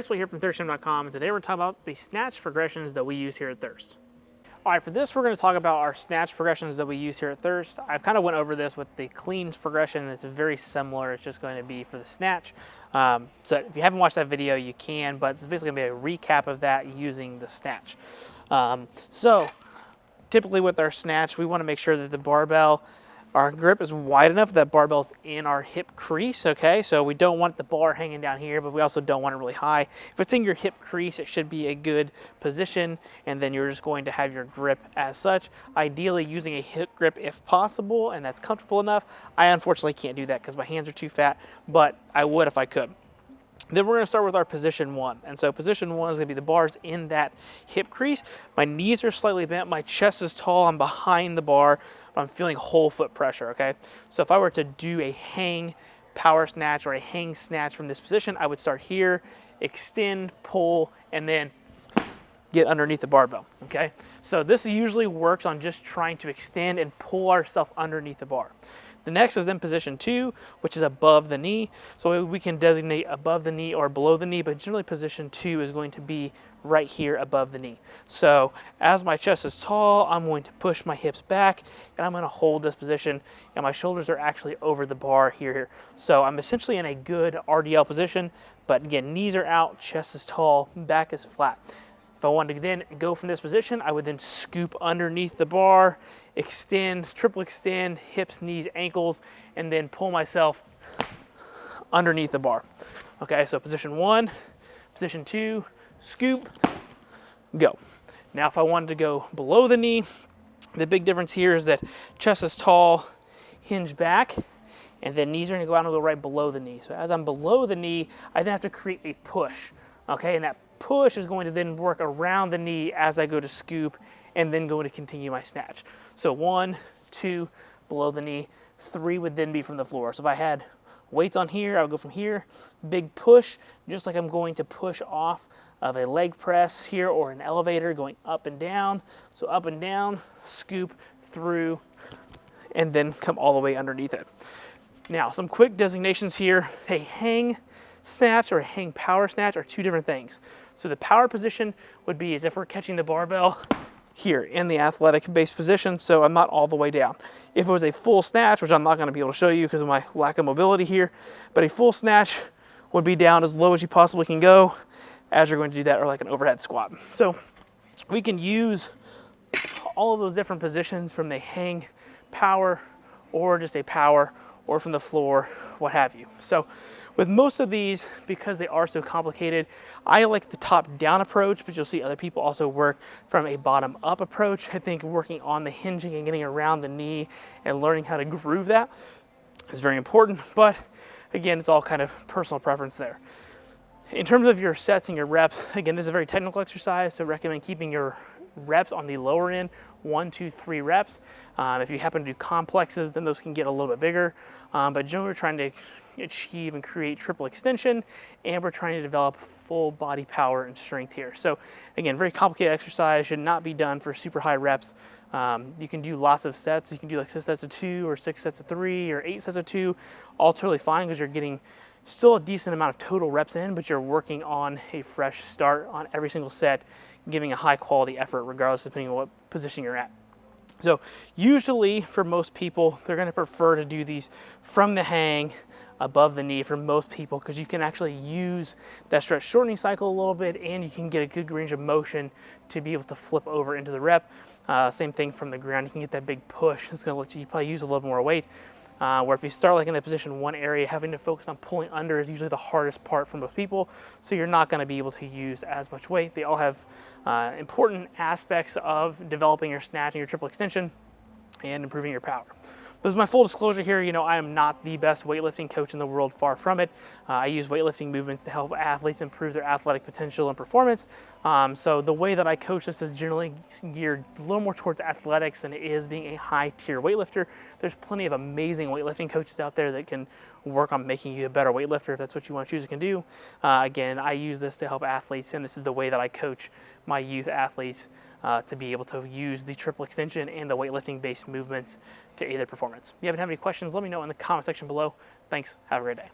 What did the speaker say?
Principal here from thirstgym.com, and today we're talking about the snatch progressions that we use here at Thirst. All right, for this we're going to talk about our snatch progressions that we use here at Thirst. I've kind of went over this with the cleans progression. It's very similar. It's just going to be for the snatch. So if you haven't watched that video, you can, but it's basically going to be a recap of that using the snatch. So typically with our snatch, we want to make sure that the barbell, our grip is wide enough that barbell's in our hip crease, okay? So we don't want the bar hanging down here, but we also don't want it really high. If it's in your hip crease, it should be a good position, and then you're just going to have your grip as such. Ideally using a hip grip if possible, and that's comfortable enough. I unfortunately can't do that because my hands are too fat, but I would if I could. Then we're going to start with our position one. And so position one is going to be the bars in that hip crease. My knees are slightly bent, my chest is tall, I'm behind the bar, but I'm feeling whole foot pressure, okay? So if I were to do a hang power snatch or a hang snatch from this position, I would start here, extend, pull, and then get underneath the barbell, okay? So this usually works on just trying to extend and pull ourselves underneath the bar. The next is then position two, which is above the knee. So we can designate above the knee or below the knee, but generally position two is going to be right here above the knee. So as my chest is tall, I'm going to push my hips back and I'm going to hold this position, and my shoulders are actually over the bar here. So I'm essentially in a good RDL position, but again, knees are out, chest is tall, back is flat. If I wanted to then go from this position, I would then scoop underneath the bar, extend, triple extend, hips, knees, ankles, and then pull myself underneath the bar. Okay, so position one, position two, scoop, go. Now if I wanted to go below the knee, the big difference here is that chest is tall, hinge back, and then knees are gonna go out and go right below the knee. So as I'm below the knee, I then have to create a push, okay, and that push is going to then work around the knee as I go to scoop and then go to continue my snatch. So one, two, below the knee, three would then be from the floor. So if I had weights on here, I would go from here, big push, just like I'm going to push off of a leg press here or an elevator going up and down. So up and down, scoop through, and then come all the way underneath it. Now, some quick designations here. A hang snatch or a hang power snatch are two different things. So the power position would be as if we're catching the barbell here in the athletic base position, so I'm not all the way down. If it was a full snatch, which I'm not going to be able to show you because of my lack of mobility here, but a full snatch would be down as low as you possibly can go as you're going to do that, or like an overhead squat. So we can use all of those different positions from the hang power or just a power or from the floor, what have you. So with most of these, because they are so complicated, I like the top-down approach, but you'll see other people also work from a bottom-up approach. I think working on the hinging and getting around the knee and learning how to groove that is very important, but again, it's all kind of personal preference there. In terms of your sets and your reps, again, this is a very technical exercise, so recommend keeping your reps on the lower end, 1, 2, 3 reps. If you happen to do complexes, then those can get a little bit bigger. But generally we're trying to achieve and create triple extension, and we're trying to develop full body power and strength here. So again, very complicated exercise, should not be done for super high reps. You can do lots of sets. You can do like 6 sets of 2 or 6 sets of 3 or 8 sets of 2, all totally fine because you're getting still a decent amount of total reps in, but you're working on a fresh start on every single set, giving a high quality effort regardless depending on what position you're at. So usually for most people, they're going to prefer to do these from the hang above the knee for most people, because you can actually use that stretch shortening cycle a little bit, and you can get a good range of motion to be able to flip over into the rep. Same thing from the ground, you can get that big push. It's going to let you probably use a little more weight. Where if you start like in the position one area, having to focus on pulling under is usually the hardest part for most people, so you're not going to be able to use as much weight. They all have important aspects of developing your snatch and your triple extension and improving your power. This is my full disclosure here. You know, I am not the best weightlifting coach in the world, far from it. I use weightlifting movements to help athletes improve their athletic potential and performance. So the way that I coach this is generally geared a little more towards athletics than it is being a high tier weightlifter. There's plenty of amazing weightlifting coaches out there that can work on making you a better weightlifter if that's what you want to choose, you can do. Again, I use this to help athletes, and this is the way that I coach my youth athletes to be able to use the triple extension and the weightlifting based movements to aid their performance. If you haven't had any questions, let me know in the comment section below. Thanks, have a great day.